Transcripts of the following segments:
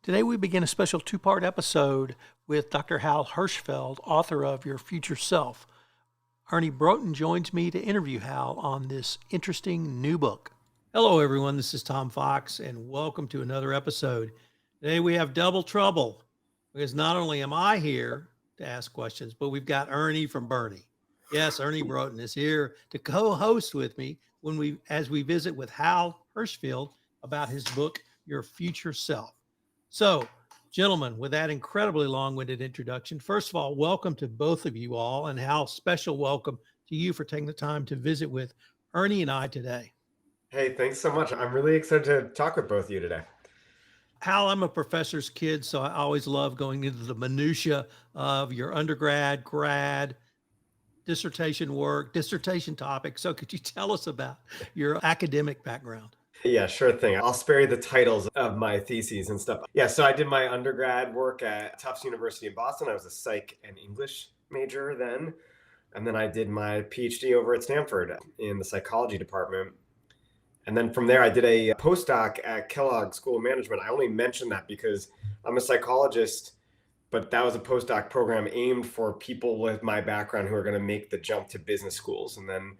Today we begin a special two-part episode with Dr. Hal Hershfield, author of Your Future Self. Earnie Broughton joins me to interview Hal on this interesting new book. Hello everyone, this is Tom Fox and welcome to another episode. Today we have double trouble because not only am I here to ask questions, but we've got Ernie from Bernie. Yes, Ernie Broughton is here to co-host with me as we visit with Hal Hershfield about his book, Your Future Self. So, gentlemen, with that incredibly long-winded introduction, first of all, welcome to both of you all, and Hal, special welcome to you for taking the time to visit with Ernie and I today. Hey, thanks so much. I'm really excited to talk with both of you today. Hal, I'm a professor's kid, so I always love going into the minutia of your undergrad, grad, dissertation work, dissertation topic. So could you tell us about your academic background? Yeah, sure thing. I'll spare you the titles of my theses and stuff. Yeah, so I did my undergrad work at Tufts University in Boston. I was a psych and English major then. And then I did my PhD over at Stanford in the psychology department. And then from there, I did a postdoc at Kellogg School of Management. I only mention that because I'm a psychologist, but that was a postdoc program aimed for people with my background who are going to make the jump to business schools. And then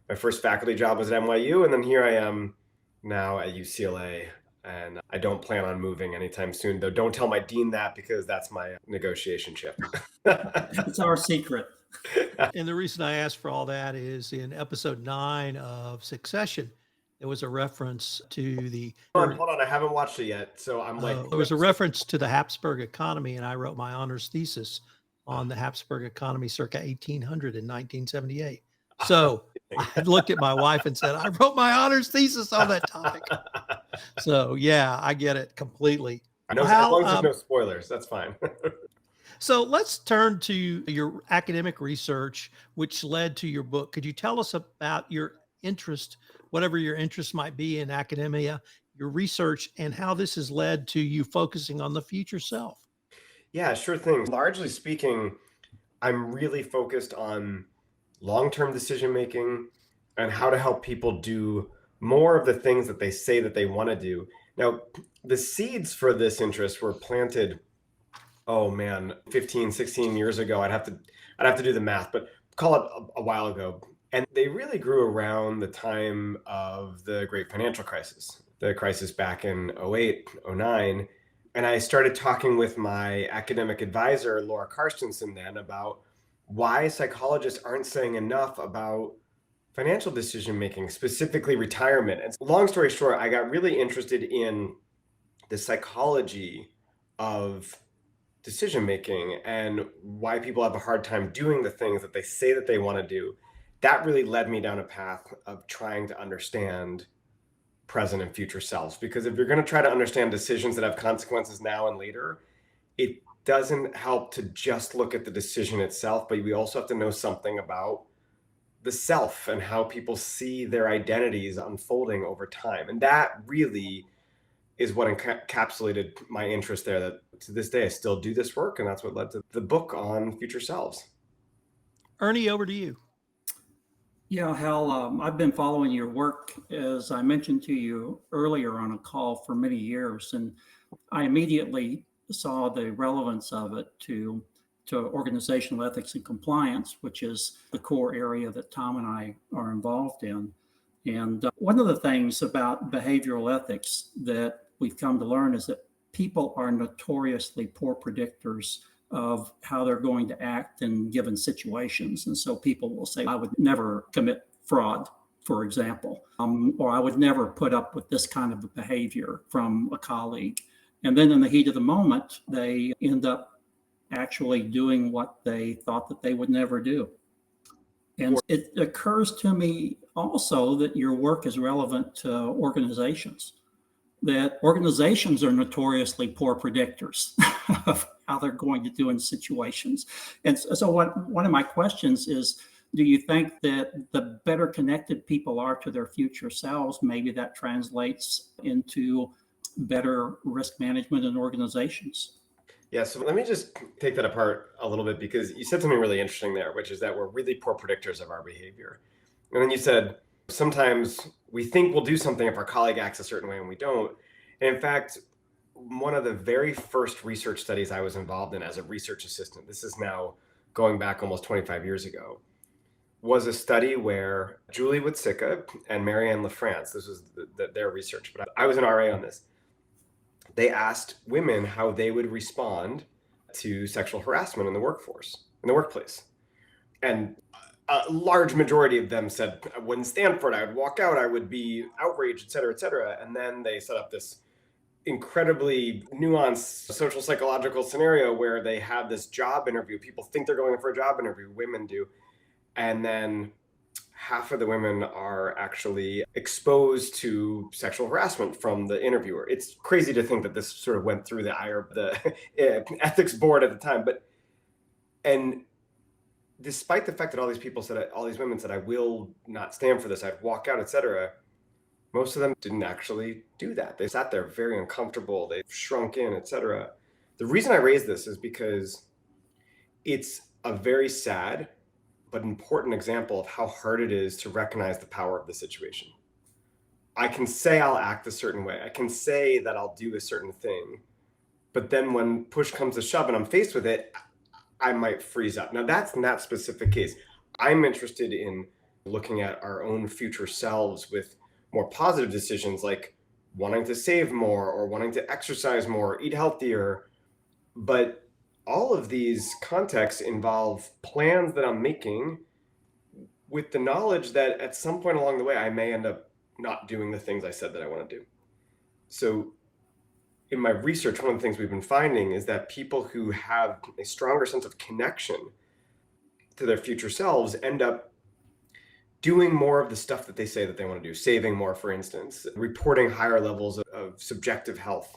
my first faculty job was at NYU, and then here I am now at UCLA, and I don't plan on moving anytime soon, though don't tell my dean that because that's my negotiation chip. It's our secret. And the reason I asked for all that is in episode 9 of Succession, there was a reference to the... Hold on, I haven't watched it yet, so I'm like... there was a reference to the Habsburg economy, and I wrote my honors thesis on the Habsburg economy circa 1800 in 1978. So I looked at my wife and said, I wrote my honors thesis on that topic. So yeah, I get it completely. I know, as long as there's no spoilers, that's fine. So let's turn to your academic research, which led to your book. Could you tell us about your interest, whatever your interest might be in academia, your research, and how this has led to you focusing on the future self? Yeah, sure thing. Largely speaking, I'm really focused on long-term decision-making and how to help people do more of the things that they say that they want to do. Now, the seeds for this interest were planted, 15, 16 years ago. I'd have to do the math, but call it a while ago. And they really grew around the time of the great financial crisis, the crisis back in 08, 09. And I started talking with my academic advisor, Laura Carstensen, then about why psychologists aren't saying enough about financial decision-making, specifically retirement. And long story short, I got really interested in the psychology of decision-making and why people have a hard time doing the things that they say that they want to do. That really led me down a path of trying to understand present and future selves. Because if you're going to try to understand decisions that have consequences now and later, it doesn't help to just look at the decision itself, but we also have to know something about the self and how people see their identities unfolding over time. And that really is what encapsulated my interest there, that to this day I still do this work, and that's what led to the book on future selves. Ernie, over to you. Yeah, Hal, I've been following your work, as I mentioned to you earlier on a call, for many years, and I immediately saw the relevance of it to organizational ethics and compliance, which is the core area that Tom and I are involved in. And one of the things about behavioral ethics that we've come to learn is that people are notoriously poor predictors of how they're going to act in given situations. And so people will say, I would never commit fraud, for example, or I would never put up with this kind of behavior from a colleague. And then in the heat of the moment, they end up actually doing what they thought that they would never do. And it occurs to me also that your work is relevant to organizations, that organizations are notoriously poor predictors of how they're going to do in situations. And so one of my questions is, do you think that the better connected people are to their future selves, maybe that translates into better risk management in organizations? Yeah, so let me just take that apart a little bit, because you said something really interesting there, which is that we're really poor predictors of our behavior. And then you said, sometimes we think we'll do something if our colleague acts a certain way and we don't. And in fact, one of the very first research studies I was involved in as a research assistant, this is now going back almost 25 years ago, was a study where Julie Woodsicka and Marianne LaFrance, this was their research, but I was an RA on this. They asked women how they would respond to sexual harassment in the workplace. And a large majority of them said, I wouldn't stand for it. I would walk out. I would be outraged, et cetera, et cetera. And then they set up this incredibly nuanced social psychological scenario where they have this job interview. People think they're going for a job interview, women do. And then half of the women are actually exposed to sexual harassment from the interviewer. It's crazy to think that this sort of went through the ethics board at the time. And despite the fact that all these women said, I will not stand for this, I'd walk out, etc., most of them didn't actually do that. They sat there very uncomfortable, they shrunk in, etc. The reason I raise this is because it's a very sad but important example of how hard it is to recognize the power of the situation. I can say I'll act a certain way. I can say that I'll do a certain thing. But then when push comes to shove and I'm faced with it, I might freeze up. Now, that's in that specific case. I'm interested in looking at our own future selves with more positive decisions, like wanting to save more or wanting to exercise more, eat healthier. But all of these contexts involve plans that I'm making with the knowledge that at some point along the way, I may end up not doing the things I said that I want to do. So in my research, one of the things we've been finding is that people who have a stronger sense of connection to their future selves end up doing more of the stuff that they say that they want to do, saving more, for instance, reporting higher levels of subjective health,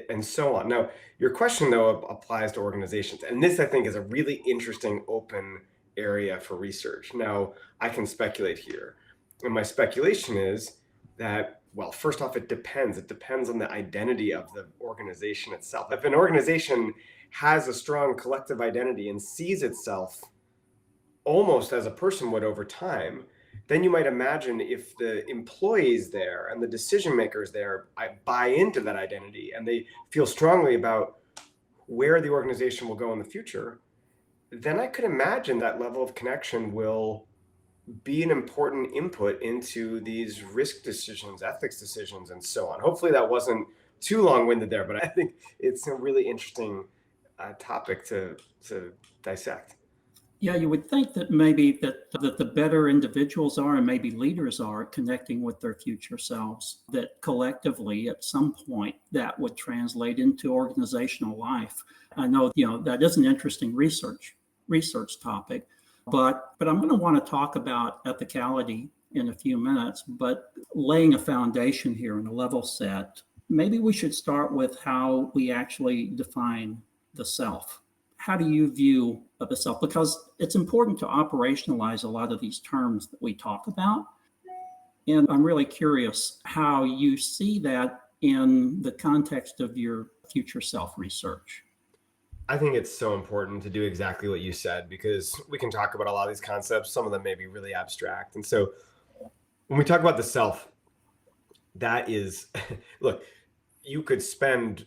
and so on. Now, your question, though, applies to organizations. And this, I think, is a really interesting open area for research. Now, I can speculate here. And my speculation is that, well, first off, it depends. It depends on the identity of the organization itself. If an organization has a strong collective identity and sees itself almost as a person would over time, then you might imagine if the employees there and the decision makers there buy into that identity and they feel strongly about where the organization will go in the future, then I could imagine that level of connection will be an important input into these risk decisions, ethics decisions, and so on. Hopefully that wasn't too long-winded there, but I think it's a really interesting topic to dissect. Yeah, you would think that maybe that the better individuals are and maybe leaders are connecting with their future selves, that collectively at some point that would translate into organizational life. I know, that is an interesting research topic, but I'm going to want to talk about ethicality in a few minutes, but laying a foundation here and a level set, maybe we should start with how we actually define the self. How do you view the self? Because it's important to operationalize a lot of these terms that we talk about. And I'm really curious how you see that in the context of your future self research. I think it's so important to do exactly what you said, because we can talk about a lot of these concepts. Some of them may be really abstract. And so when we talk about the self, that is, look, you could spend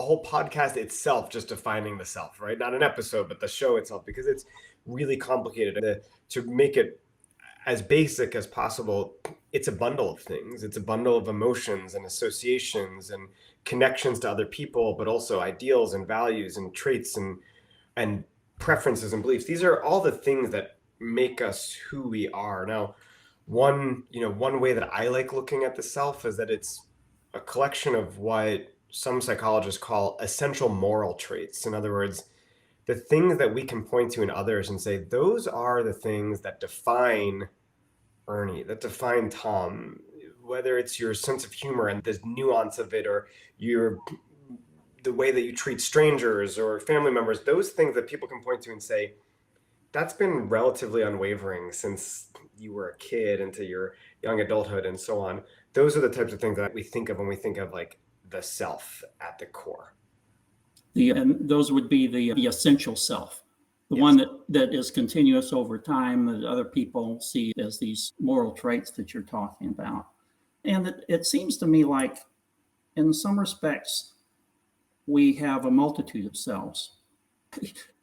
a whole podcast itself just defining the self, right? Not an episode, but the show itself, because it's really complicated. To make it as basic as possible, it's a bundle of things. It's a bundle of emotions and associations and connections to other people, but also ideals and values and traits and preferences and beliefs. These are all the things that make us who we are. Now, one way that I like looking at the self is that it's a collection of what some psychologists call essential moral traits. In other words, the things that we can point to in others and say, those are the things that define Ernie, that define Tom, whether it's your sense of humor and the nuance of it, or the way that you treat strangers or family members, those things that people can point to and say, that's been relatively unwavering since you were a kid into your young adulthood and so on. Those are the types of things that we think of when we think of like the self at the core. And those would be the essential self, the Yes. one that is continuous over time, that other people see as these moral traits that you're talking about. And it seems to me like, in some respects, we have a multitude of selves,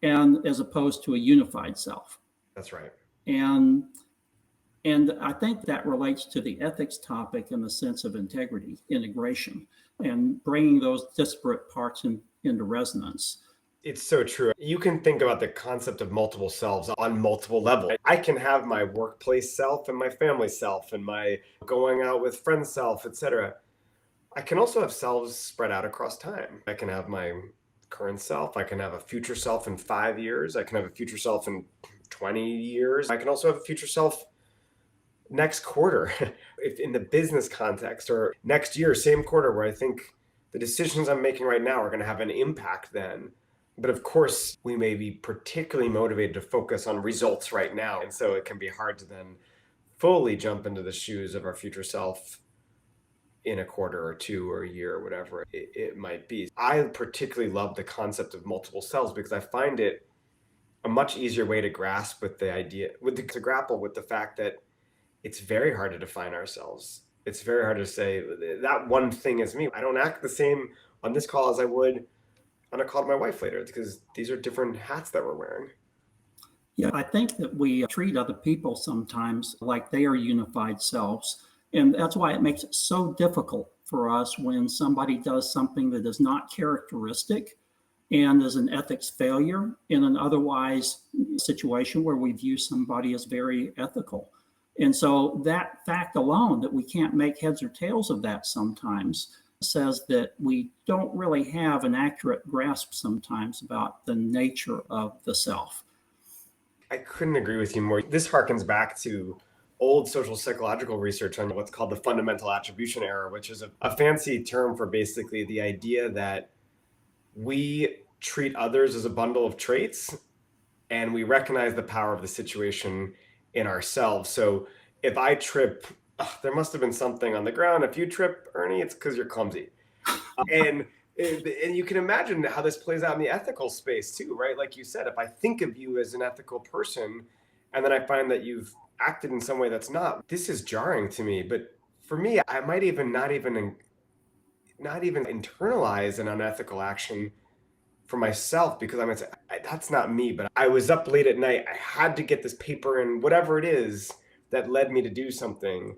and as opposed to a unified self. That's right. And and I think that relates to the ethics topic in the sense of integrity, integration, and bringing those disparate parts into resonance. It's so true. You can think about the concept of multiple selves on multiple levels. I can have my workplace self and my family self and my going out with friends self, etc. I can also have selves spread out across time. I can have my current self. I can have a future self in 5 years. I can have a future self in 20 years. I can also have a future self next quarter, if in the business context, or next year, same quarter, where I think the decisions I'm making right now are going to have an impact then. But of course, we may be particularly motivated to focus on results right now. And so it can be hard to then fully jump into the shoes of our future self in a quarter or two or a year or whatever it might be. I particularly love the concept of multiple selves because I find it a much easier way to grasp with the idea, to grapple with the fact that it's very hard to define ourselves. It's very hard to say that one thing is me. I don't act the same on this call as I would on a call to my wife later, because these are different hats that we're wearing. Yeah, I think that we treat other people sometimes like they are unified selves. And that's why it makes it so difficult for us when somebody does something that is not characteristic and is an ethics failure in an otherwise situation where we view somebody as very ethical. And so that fact alone, that we can't make heads or tails of that sometimes, says that we don't really have an accurate grasp sometimes about the nature of the self. I couldn't agree with you more. This harkens back to old social psychological research on what's called the fundamental attribution error, which is a fancy term for basically the idea that we treat others as a bundle of traits and we recognize the power of the situation in ourselves. So if I trip, there must have been something on the ground. If you trip, Ernie, it's because you're clumsy. And you can imagine how this plays out in the ethical space too, right? Like you said, if I think of you as an ethical person and then I find that you've acted in some way that's not, this is jarring to me. But for me, I might even not even internalize an unethical action for myself, because I'm say, that's not me, but I was up late at night. I had to get this paper in, whatever it is that led me to do something.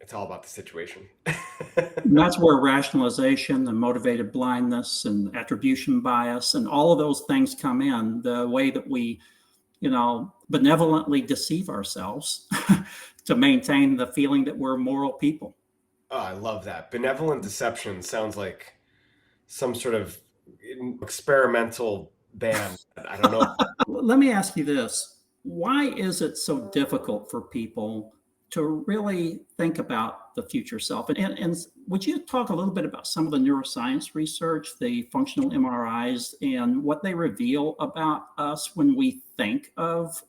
It's all about the situation. And that's where rationalization and motivated blindness and attribution bias and all of those things come in. The way that we, benevolently deceive ourselves to maintain the feeling that we're moral people. Oh, I love that. Benevolent deception sounds like some sort of experimental band. I don't know. Let me ask you this. Why is it so difficult for people to really think about the future self? And would you talk a little bit about some of the neuroscience research, the functional MRIs, and what they reveal about us when we think of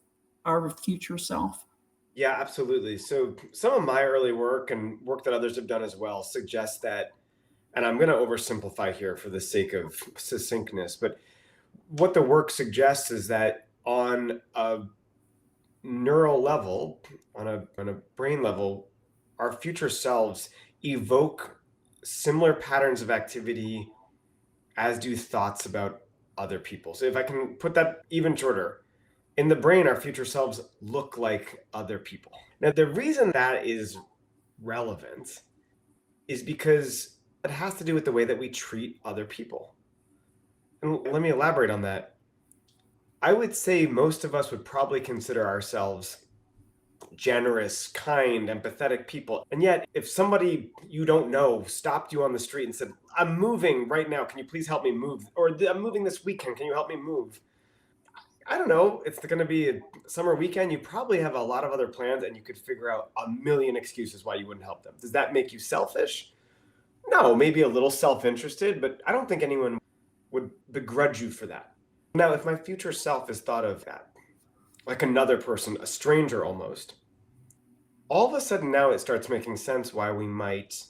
our future self? Yeah, absolutely. So some of my early work and work that others have done as well suggests that, and I'm going to oversimplify here for the sake of succinctness, but what the work suggests is that on a neural level, on a brain level, our future selves evoke similar patterns of activity as do thoughts about other people. So if I can put that even shorter, in the brain, our future selves look like other people. Now, the reason that is relevant is because it has to do with the way that we treat other people. And let me elaborate on that. I would say most of us would probably consider ourselves generous, kind, empathetic people. And yet, if somebody you don't know stopped you on the street and said, "I'm moving right now, can you please help me move?" Or "I'm moving this weekend, can you help me move?" I don't know, it's going to be a summer weekend. You probably have a lot of other plans and you could figure out a million excuses why you wouldn't help them. Does that make you selfish? No, maybe a little self-interested, but I don't think anyone would begrudge you for that. Now, if my future self is thought of that, like another person, a stranger almost, all of a sudden now it starts making sense why we might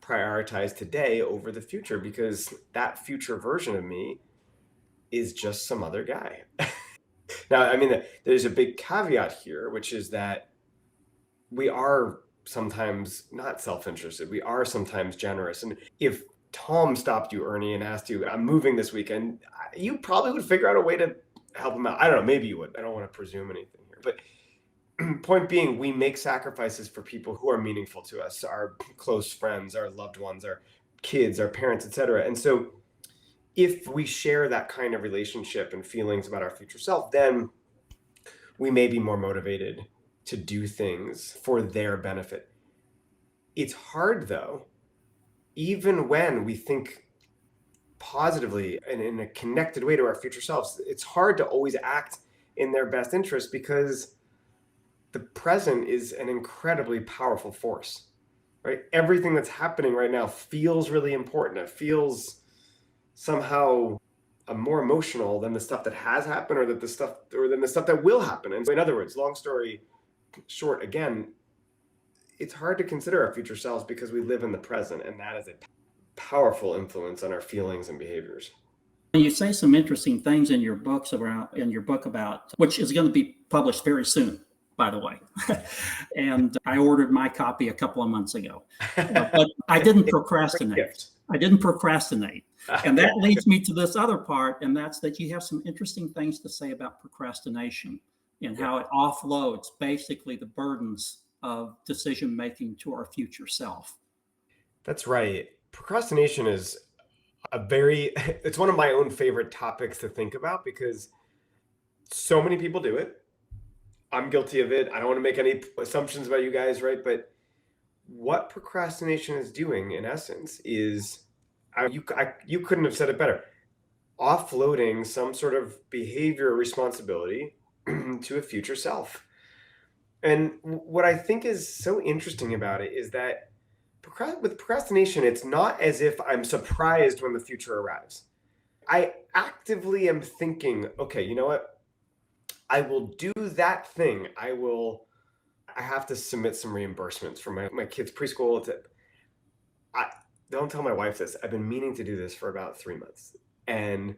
prioritize today over the future, because that future version of me is just some other guy. Now, I mean, there's a big caveat here, which is that we are sometimes not self-interested. We are sometimes generous. And if Tom stopped you, Ernie, and asked you, I'm moving this weekend, you probably would figure out a way to help him out. I don't know, maybe you would. I don't want to presume anything here. But point being, we make sacrifices for people who are meaningful to us, our close friends, our loved ones, our kids, our parents, etc. And so if we share that kind of relationship and feelings about our future self, then we may be more motivated to do things for their benefit. It's hard, though, even when we think positively and in a connected way to our future selves, it's hard to always act in their best interest because the present is an incredibly powerful force, right? Everything that's happening right now feels really important. It feels somehow more emotional than the stuff that has happened or than the stuff that will happen. And so, in other words, long story short, again, it's hard to consider our future selves because we live in the present, and that is a powerful influence on our feelings and behaviors. You say some interesting things in your book about, which is going to be published very soon, by the way. And I ordered my copy a couple of months ago, but I didn't procrastinate. And that leads me to this other part, and that's that you have some interesting things to say about procrastination and how it offloads basically the burdens of decision making to our future self. That's right. Procrastination is it's one of my own favorite topics to think about because so many people do it. I'm guilty of it. I don't want to make any assumptions about you guys, right? But what procrastination is doing, in essence, is you couldn't have said it better. Offloading some sort of behavior or responsibility to a future self. And what I think is so interesting about it is that with procrastination, it's not as if I'm surprised when the future arrives. I actively am thinking, okay, you know what? I will do that thing. I have to submit some reimbursements for my kids' preschool. Don't tell my wife this. I've been meaning to do this for about 3 months. And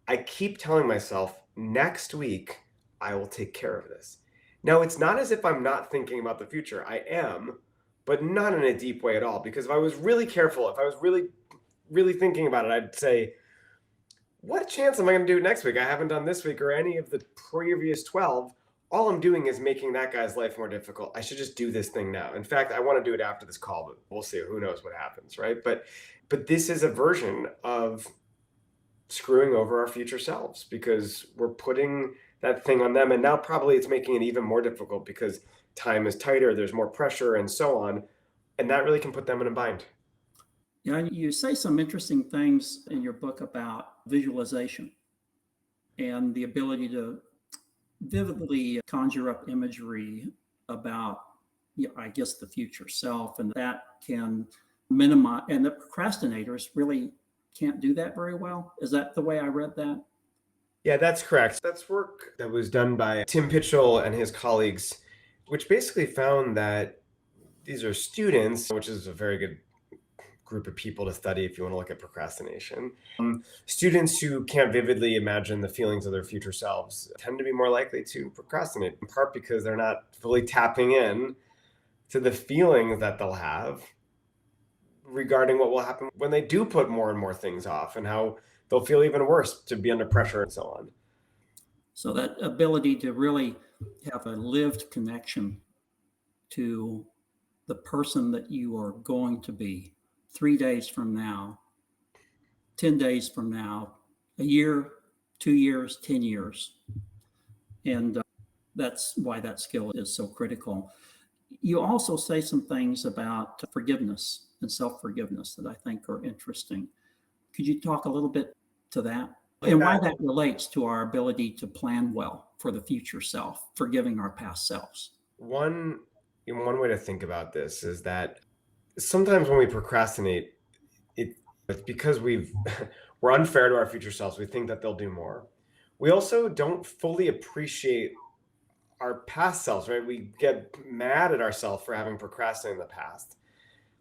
I keep telling myself, next week, I will take care of this. Now, it's not as if I'm not thinking about the future. I am, but not in a deep way at all. Because if I was really careful, if I was really, really thinking about it, I'd say, what chance am I going to do next week? I haven't done this week or any of the previous 12. All I'm doing is making that guy's life more difficult. I should just do this thing now. In fact, I want to do it after this call, but we'll see. Who knows what happens, right? But this is a version of screwing over our future selves because we're putting that thing on them. And now probably it's making it even more difficult because time is tighter, there's more pressure and so on. And that really can put them in a bind. Yeah, you say some interesting things in your book about visualization and the ability to vividly conjure up imagery about, I guess, the future self, and that can minimize, and the procrastinators really can't do that very well. Is that the way I read that? Yeah, that's correct. That's work that was done by Tim Pitchell and his colleagues, which basically found that these are students, which is a very good group of people to study if you want to look at procrastination. Students who can't vividly imagine the feelings of their future selves tend to be more likely to procrastinate, in part because they're not fully tapping in to the feelings that they'll have regarding what will happen when they do put more and more things off and how they'll feel even worse to be under pressure and so on. So that ability to really have a lived connection to the person that you are going to be 3 days from now, 10 days from now, a year, 2 years, 10 years. And that's why that skill is so critical. You also say some things about forgiveness and self-forgiveness that I think are interesting. Could you talk a little bit to that? And why that relates to our ability to plan well for the future self, forgiving our past selves? One way to think about this is that sometimes when we procrastinate, it's because we're unfair to our future selves. We think that they'll do more. We also don't fully appreciate our past selves, right? We get mad at ourselves for having procrastinated in the past.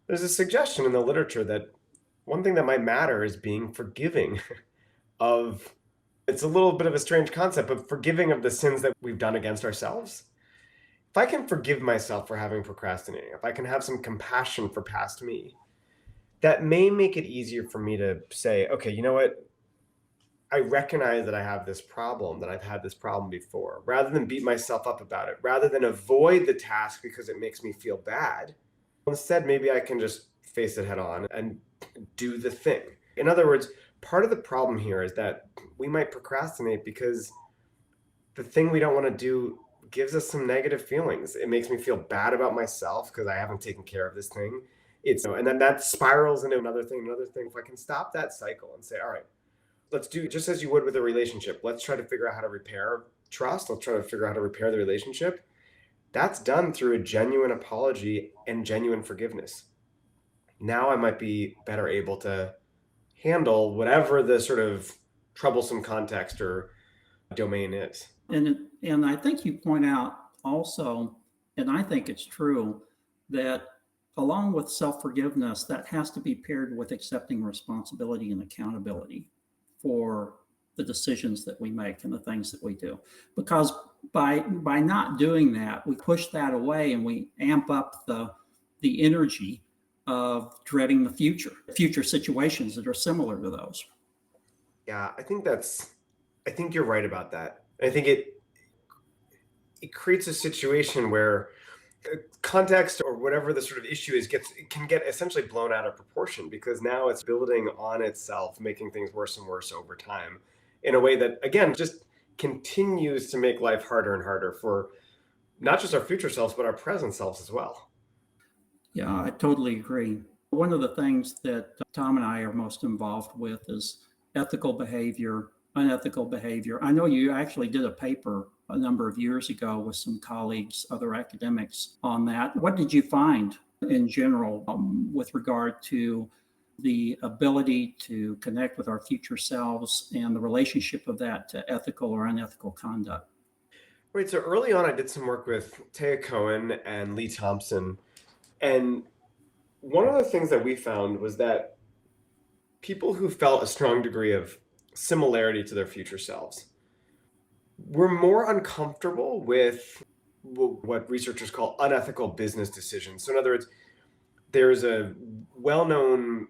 There's a suggestion in the literature that one thing that might matter is being forgiving of, it's a little bit of a strange concept, but forgiving of the sins that we've done against ourselves. if I can forgive myself for having procrastinating, if I can have some compassion for past me, that may make it easier for me to say, okay, you know what? I recognize that I have this problem, that I've had this problem before, rather than beat myself up about it, rather than avoid the task because it makes me feel bad. Instead, maybe I can just face it head on and do the thing. In other words, part of the problem here is that we might procrastinate because the thing we don't want to do gives us some negative feelings. It makes me feel bad about myself because I haven't taken care of this thing. And then that spirals into another thing, another thing. If I can stop that cycle and say, all right, let's do just as you would with a relationship. Let's try to figure out how to repair trust. Let's try to figure out how to repair the relationship. That's done through a genuine apology and genuine forgiveness. Now I might be better able to handle whatever the sort of troublesome context or domain is. And I think you point out also, and I think it's true, that along with self-forgiveness, that has to be paired with accepting responsibility and accountability for the decisions that we make and the things that we do. Because by not doing that, we push that away and we amp up the energy of dreading the future situations that are similar to those. Yeah, I think you're right about that. I think it creates a situation where context or whatever the sort of issue is can get essentially blown out of proportion, because now it's building on itself, making things worse and worse over time in a way that, again, just continues to make life harder and harder for not just our future selves, but our present selves as well. Yeah, I totally agree. One of the things that Tom and I are most involved with is ethical behavior, unethical behavior. I know you actually did a paper a number of years ago with some colleagues, other academics, on that. What did you find in general with regard to the ability to connect with our future selves and the relationship of that to ethical or unethical conduct? Right. So early on, I did some work with Taya Cohen and Lee Thompson. And one of the things that we found was that people who felt a strong degree of similarity to their future selves were more uncomfortable with what researchers call unethical business decisions. So in other words, there's a well-known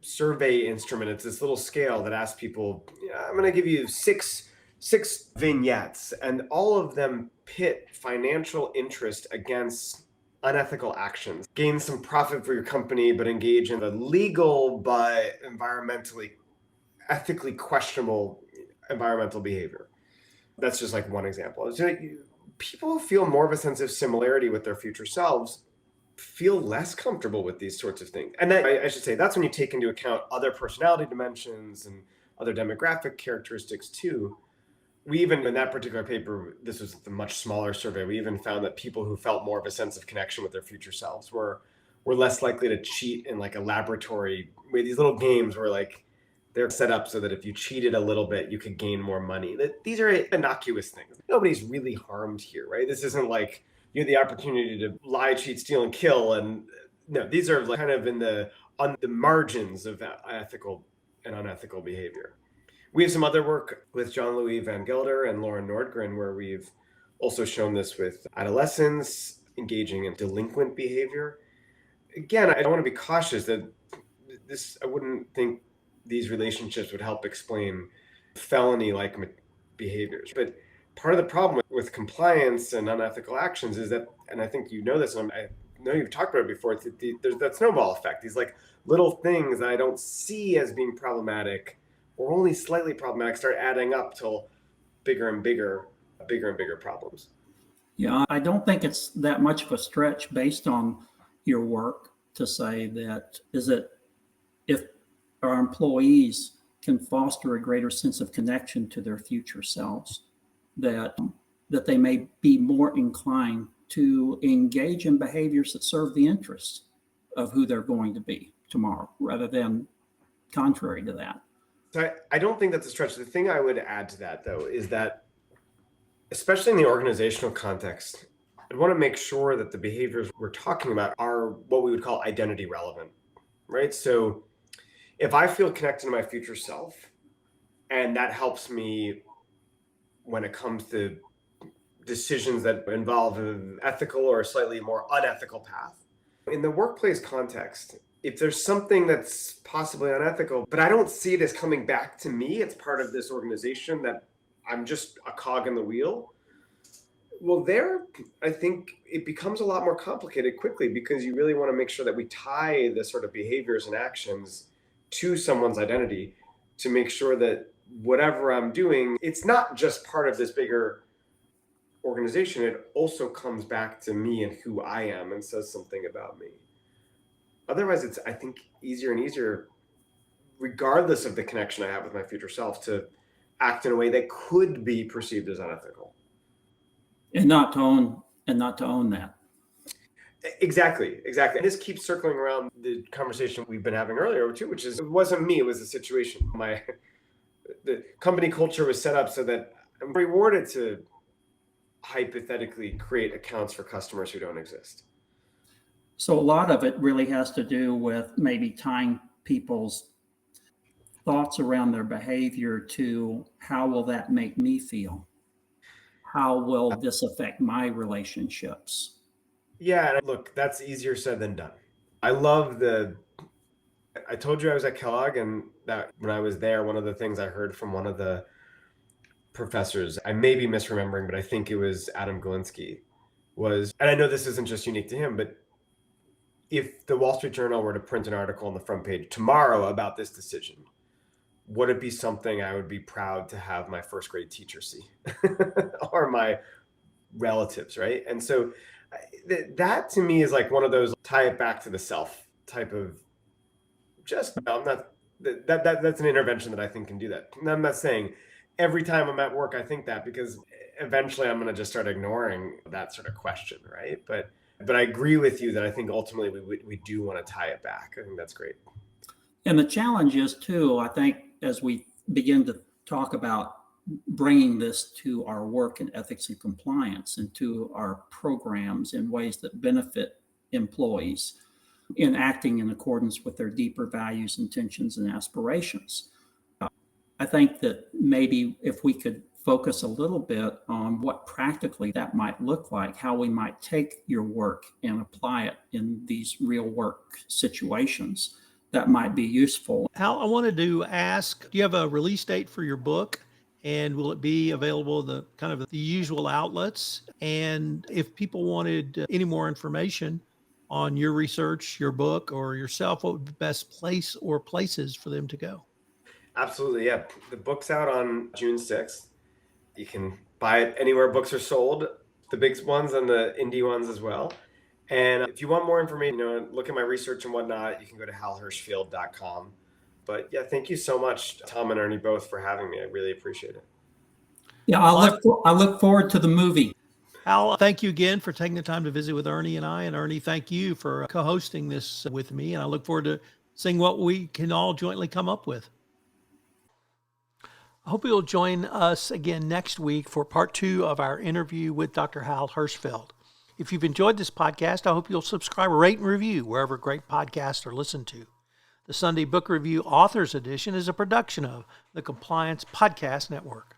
survey instrument. It's this little scale that asks people, I'm going to give you six vignettes, and all of them pit financial interest against unethical actions. Gain some profit for your company, but engage in the legal but ethically questionable environmental behavior. That's just like one example. So people who feel more of a sense of similarity with their future selves feel less comfortable with these sorts of things. And then I should say that's when you take into account other personality dimensions and other demographic characteristics too. We even, in that particular paper, this was the much smaller survey, we even found that people who felt more of a sense of connection with their future selves were less likely to cheat in like a laboratory where these little games were like, they're set up so that if you cheated a little bit, you could gain more money. These are innocuous things. Nobody's really harmed here, right? This isn't like you have the opportunity to lie, cheat, steal, and kill. And no, these are like kind of on the margins of ethical and unethical behavior. We have some other work with John Louis Van Gelder and Lauren Nordgren, where we've also shown this with adolescents engaging in delinquent behavior. Again, I want to be cautious that I wouldn't think these relationships would help explain felony-like behaviors. But part of the problem with compliance and unethical actions is that, and I think you know this, and I know you've talked about it before, there's that snowball effect. These like little things that I don't see as being problematic or only slightly problematic start adding up till bigger and bigger problems. Yeah, I don't think it's that much of a stretch based on your work to say that if our employees can foster a greater sense of connection to their future selves, that they may be more inclined to engage in behaviors that serve the interests of who they're going to be tomorrow, rather than contrary to that. So I don't think that's a stretch. The thing I would add to that, though, is that, especially in the organizational context, I want to make sure that the behaviors we're talking about are what we would call identity relevant, right? So if I feel connected to my future self, and that helps me when it comes to decisions that involve an ethical or a slightly more unethical path. In the workplace context, if there's something that's possibly unethical, but I don't see it as coming back to me, it's part of this organization that I'm just a cog in the wheel. Well, there, I think it becomes a lot more complicated quickly, because you really want to make sure that we tie the sort of behaviors and actions to someone's identity to make sure that whatever I'm doing, it's not just part of this bigger organization. It also comes back to me and who I am and says something about me. Otherwise, it's, I think, easier and easier, regardless of the connection I have with my future self, to act in a way that could be perceived as unethical. And not to own that. Exactly. And this keeps circling around the conversation we've been having earlier too, which is, it wasn't me, it was the situation. The company culture was set up so that I'm rewarded to hypothetically create accounts for customers who don't exist. So a lot of it really has to do with maybe tying people's thoughts around their behavior to, how will that make me feel? How will this affect my relationships? Yeah, and look, that's easier said than done. I told you I was at Kellogg, and that when I was there, one of the things I heard from one of the professors, I may be misremembering, but I think it was Adam Galinsky, was, and I know this isn't just unique to him, but if the Wall Street Journal were to print an article on the front page tomorrow about this decision, would it be something I would be proud to have my first grade teacher see or my relatives, right? And so that to me is like one of those tie it back to the self type of, just, I'm not, that's an intervention that I think can do that. And I'm not saying every time I'm at work I think that, because eventually I'm going to just start ignoring that sort of question, right? But I agree with you that I think ultimately we do want to tie it back. I think that's great. And the challenge is too, I think, as we begin to talk about bringing this to our work in ethics and compliance and to our programs in ways that benefit employees in acting in accordance with their deeper values, intentions, and aspirations. I think that maybe if we could focus a little bit on what practically that might look like, how we might take your work and apply it in these real work situations, that might be useful. Hal, I wanted to ask, do you have a release date for your book? And will it be available the usual outlets? And if people wanted any more information on your research, your book, or yourself, what would be the best place or places for them to go? Absolutely, yeah. The book's out on June 6th. You can buy it anywhere books are sold, the big ones and the indie ones as well. And if you want more information, look at my research and whatnot, you can go to halhershfield.com. But yeah, thank you so much, Tom and Ernie, both, for having me. I really appreciate it. Yeah, I look forward to the movie. Hal, thank you again for taking the time to visit with Ernie and I. And Ernie, thank you for co-hosting this with me. And I look forward to seeing what we can all jointly come up with. I hope you'll join us again next week for part 2 of our interview with Dr. Hal Hershfield. If you've enjoyed this podcast, I hope you'll subscribe, rate, and review wherever great podcasts are listened to. The Sunday Book Review Authors Edition is a production of the Compliance Podcast Network.